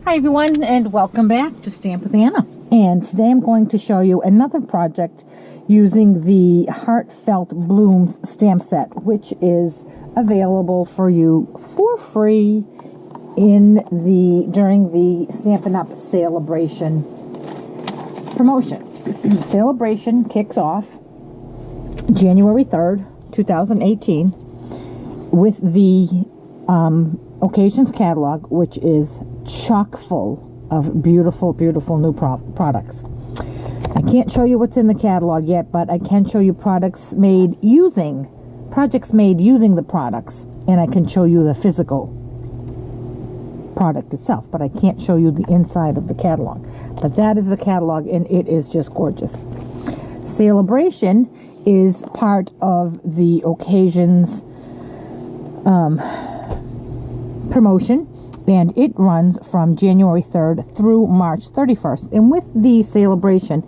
Hi everyone, and welcome back to Stamp with Anna. And today I'm going to show you another project using the Heartfelt Blooms stamp set, which is available for you for free during the Stampin' Up! Sale-A-Bration promotion. Sale-A-Bration kicks off January 3rd, 2018 with the Occasions catalog, which is chock full of beautiful, beautiful new products. I can't show you what's in the catalog yet, but I can show you projects made using the products, and I can show you the physical product itself, but I can't show you the inside of the catalog. But that is the catalog, and it is just gorgeous. Sale-A-Bration is part of the Occasions promotion, and it runs from January 3rd through March 31st. And with the Sale-A-Bration,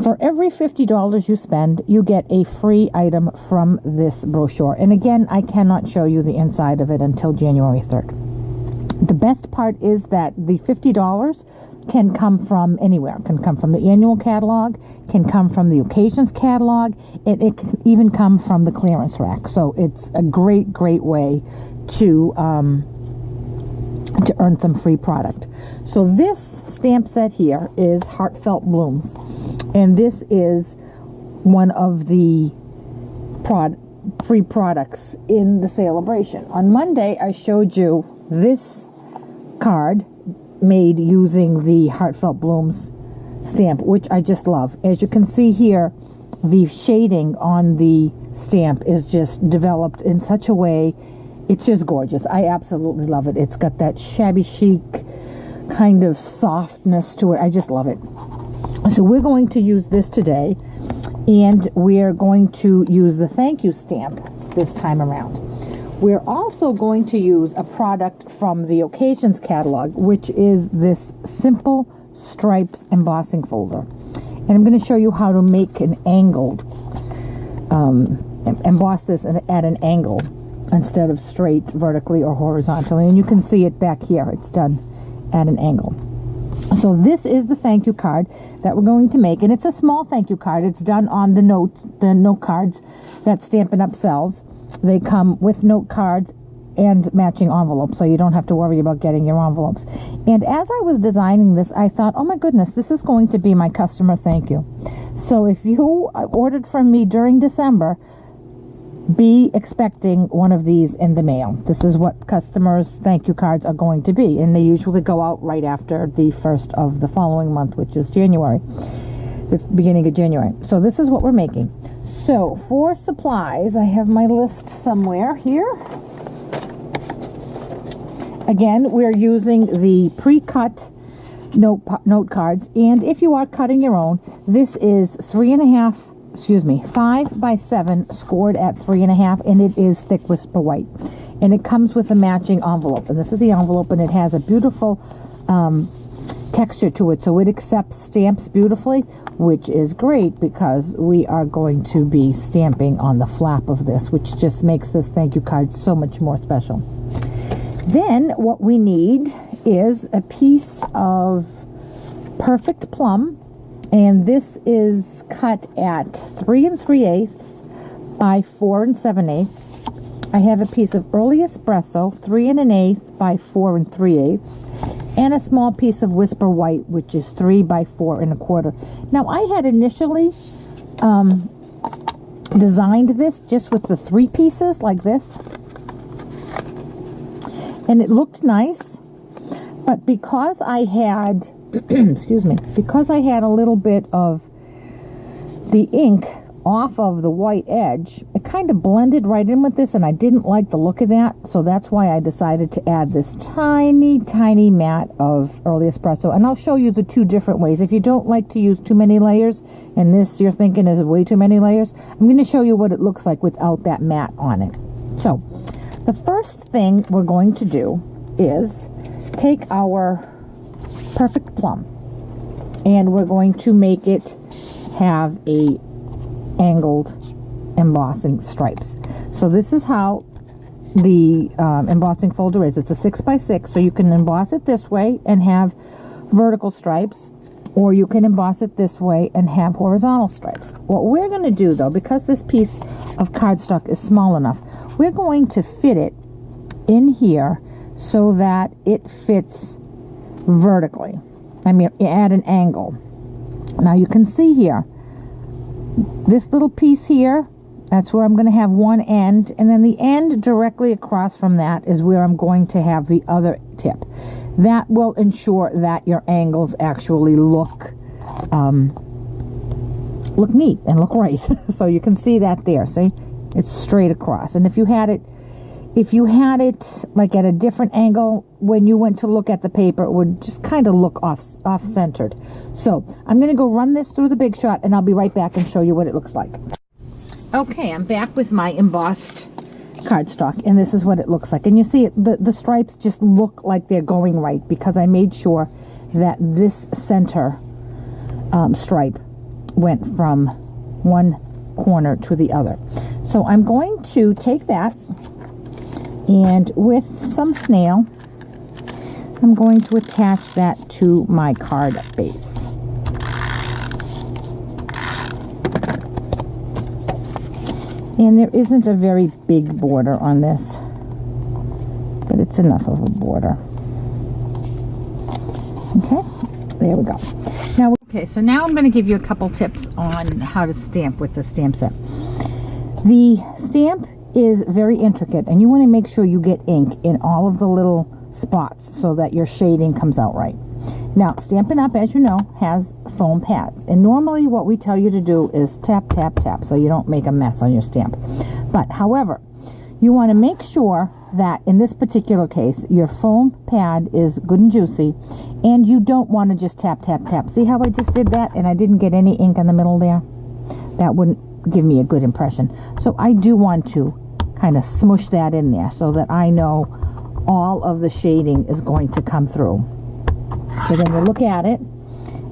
for every $50 you spend, you get a free item from this brochure. And again, I cannot show you the inside of it until January 3rd. The best part is that the $50 can come from anywhere. It can come from the annual catalog, can come from the Occasions catalog, it can even come from the clearance rack. So it's a great, great way to earn some free product. So this stamp set here is Heartfelt Blooms, and this is one of the free products in the Sale-A-Bration. On Monday I showed you this card made using the Heartfelt Blooms stamp, which I just love. As you can see here, the shading on the stamp is just developed in such a way. It's just gorgeous. I absolutely love it. It's got that shabby chic kind of softness to it. I just love it. So we're going to use this today, and we're going to use the thank you stamp this time around. We're also going to use a product from the Occasions catalog, which is this simple stripes embossing folder. And I'm going to show you how to make an angled, emboss this at an angle, instead of straight vertically or horizontally. And you can see it back here. It's done at an angle. So this is the thank you card that we're going to make, and it's a small thank you card. It's done on the note cards that Stampin' Up! Sells. They come with note cards and matching envelopes, so you don't have to worry about getting your envelopes. And as I was designing this, I thought, oh my goodness, this is going to be my customer thank you. So if you ordered from me during December, be expecting one of these in the mail. This is what customers' thank you cards are going to be, and they usually go out right after the first of the following month, which is January, the beginning of January. So this is what we're making. So for supplies, I have my list somewhere here. Again, we're using the pre-cut note cards, and if you are cutting your own, this is 5 by 7 scored at 3.5, and it is thick whisper white, and it comes with a matching envelope. And this is the envelope, and it has a beautiful texture to it, so it accepts stamps beautifully, which is great because we are going to be stamping on the flap of this, which just makes this thank you card so much more special. Then what we need is a piece of Perfect Plum, and this is cut at 3 3/8 by 4 7/8. I have a piece of Early Espresso, 3 1/8 by 4 3/8, and a small piece of Whisper White, which is 3 by 4 1/4. Now, I had initially designed this just with the 3 pieces like this, and it looked nice, but because I had excuse me, because I had a little bit of the ink off of the white edge, it kind of blended right in with this, and I didn't like the look of that, so that's why I decided to add this tiny, tiny mat of Early Espresso. And I'll show you the 2 different ways. If you don't like to use too many layers, and this you're thinking is way too many layers, I'm going to show you what it looks like without that mat on it. So the first thing we're going to do is take our Perfect Plum, and we're going to make it have a angled embossing stripes. So this is how the embossing folder is. It's a 6x6, so you can emboss it this way and have vertical stripes, or you can emboss it this way and have horizontal stripes. What we're going to do, though, because this piece of cardstock is small enough, we're going to fit it in here so that it fits vertically. I mean, at an angle. Now you can see here, this little piece here, that's where I'm going to have one end, and then the end directly across from that is where I'm going to have the other tip. That will ensure that your angles actually look neat and look right. So you can see that there. See, it's straight across. And if you had it like at a different angle, when you went to look at the paper, it would just kind of look off-centered. So I'm going to go run this through the Big Shot, and I'll be right back and show you what it looks like. Okay, I'm back with my embossed cardstock, and this is what it looks like. And you see the stripes just look like they're going right because I made sure that this center stripe went from one corner to the other. So I'm going to take that, and with some snail, I'm going to attach that to my card base. And there isn't a very big border on this, but it's enough of a border. Okay, there we go. Now, okay, so now I'm going to give you a couple tips on how to stamp with the stamp set. The stamp is very intricate, and you want to make sure you get ink in all of the little spots so that your shading comes out right. Now, Stampin' Up!, as you know, has foam pads, and normally what we tell you to do is tap, tap, tap, so you don't make a mess on your stamp. But, however, you want to make sure that in this particular case, your foam pad is good and juicy, and you don't want to just tap, tap, tap. See how I just did that, and I didn't get any ink in the middle there? That wouldn't give me a good impression. So I do want to kind of smush that in there so that I know all of the shading is going to come through. So then you look at it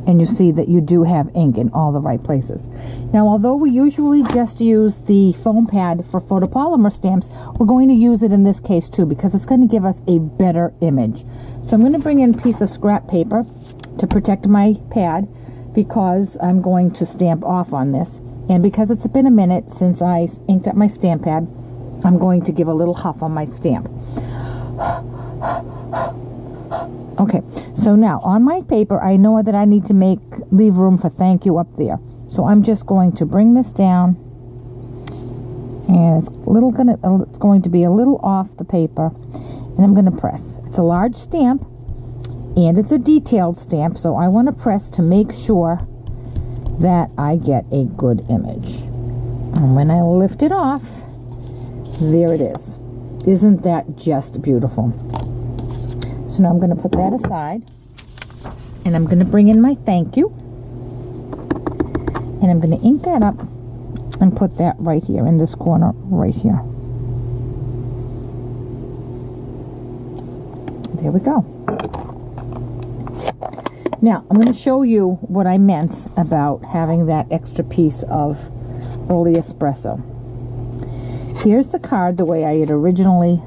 and you see that you do have ink in all the right places. Now, although we usually just use the foam pad for photopolymer stamps, we're going to use it in this case too because it's going to give us a better image. So I'm going to bring in a piece of scrap paper to protect my pad because I'm going to stamp off on this. And because it's been a minute since I inked up my stamp pad, I'm going to give a little huff on my stamp. Okay, so now on my paper, I know that I need to leave room for thank you up there. So I'm just going to bring this down, and it's going to be a little off the paper, and I'm going to press. It's a large stamp, and it's a detailed stamp, so I want to press to make sure that I get a good image. And when I lift it off, there it is. Isn't that just beautiful? So now I'm going to put that aside, and I'm going to bring in my thank you, and I'm going to ink that up and put that right here in this corner right here. There we go. Now I'm going to show you what I meant about having that extra piece of early espresso. Here's the card the way I had originally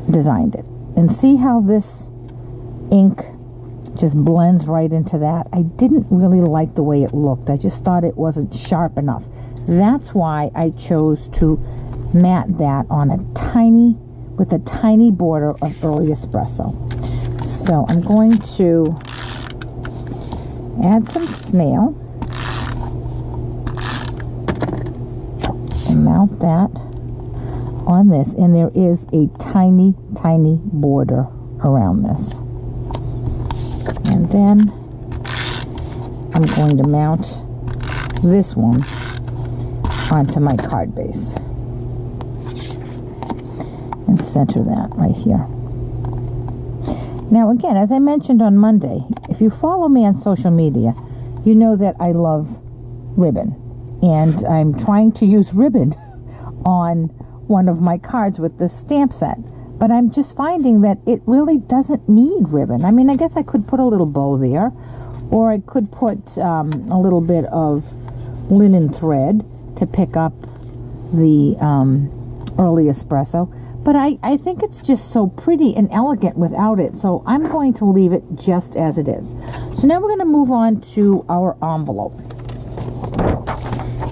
designed it. And see how this ink just blends right into that. I didn't really like the way it looked. I just thought it wasn't sharp enough. That's why I chose to mat that on with a tiny border of early espresso. So I'm going to add some snail and mount that on this, and there is a tiny border around this. And then I'm going to mount this one onto my card base and center that right here. Now again, as I mentioned on Monday, if you follow me on social media, you know that I love ribbon, and I'm trying to use ribbon on one of my cards with this stamp set, but I'm just finding that it really doesn't need ribbon. I mean, I guess I could put a little bow there, or I could put a little bit of linen thread to pick up the early espresso. But I think it's just so pretty and elegant without it, so I'm going to leave it just as it is. So now we're going to move on to our envelope.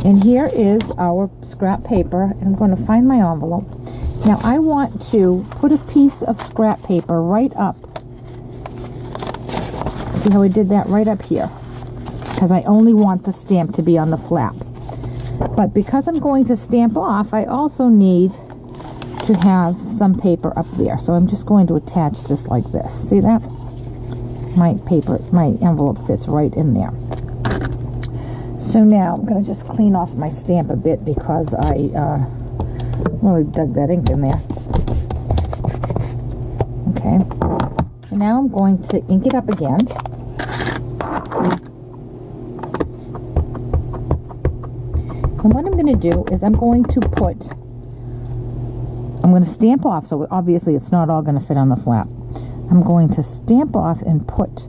And here is our scrap paper, and I'm going to find my envelope. Now I want to put a piece of scrap paper right up. See how I did that right up here? Because I only want the stamp to be on the flap. But because I'm going to stamp off, I also need to have some paper up there. So I'm just going to attach this like this. See that? My envelope fits right in there. So now I'm going to just clean off my stamp a bit because I really dug that ink in there. Okay. So now I'm going to ink it up again. And what I'm going to do is I'm going to stamp off, so obviously it's not all going to fit on the flap. I'm going to stamp off and put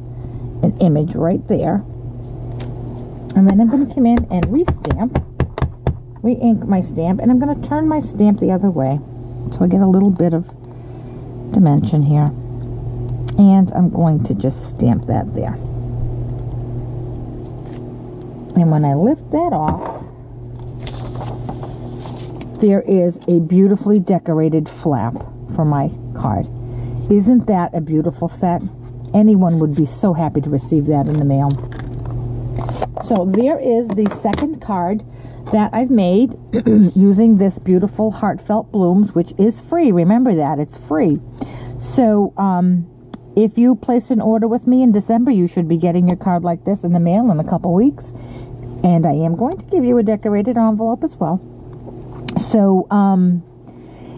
an image right there. And then I'm going to come in and re-ink my stamp, and I'm going to turn my stamp the other way so I get a little bit of dimension here. And I'm going to just stamp that there. And when I lift that off, there is a beautifully decorated flap for my card. Isn't that a beautiful set? Anyone would be so happy to receive that in the mail. So there is the second card that I've made using this beautiful Heartfelt Blooms, which is free. Remember that, it's free. So if you place an order with me in December, you should be getting your card like this in the mail in a couple weeks. And I am going to give you a decorated envelope as well. So,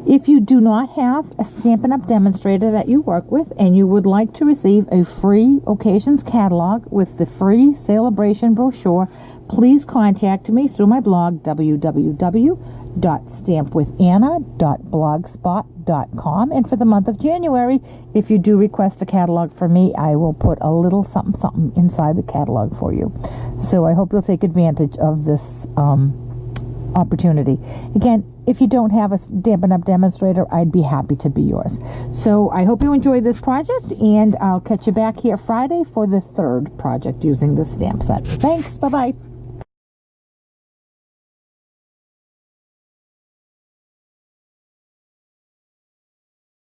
if you do not have a Stampin' Up! Demonstrator that you work with and you would like to receive a free Occasions catalog with the free Sale-A-Bration brochure, please contact me through my blog, www.stampwithanna.blogspot.com. And for the month of January, if you do request a catalog from me, I will put a little something inside the catalog for you. So I hope you'll take advantage of this opportunity. Again, if you don't have a Stampin' Up! Demonstrator, I'd be happy to be yours. So I hope you enjoyed this project, and I'll catch you back here Friday for the third project using the stamp set. Thanks. Bye-bye.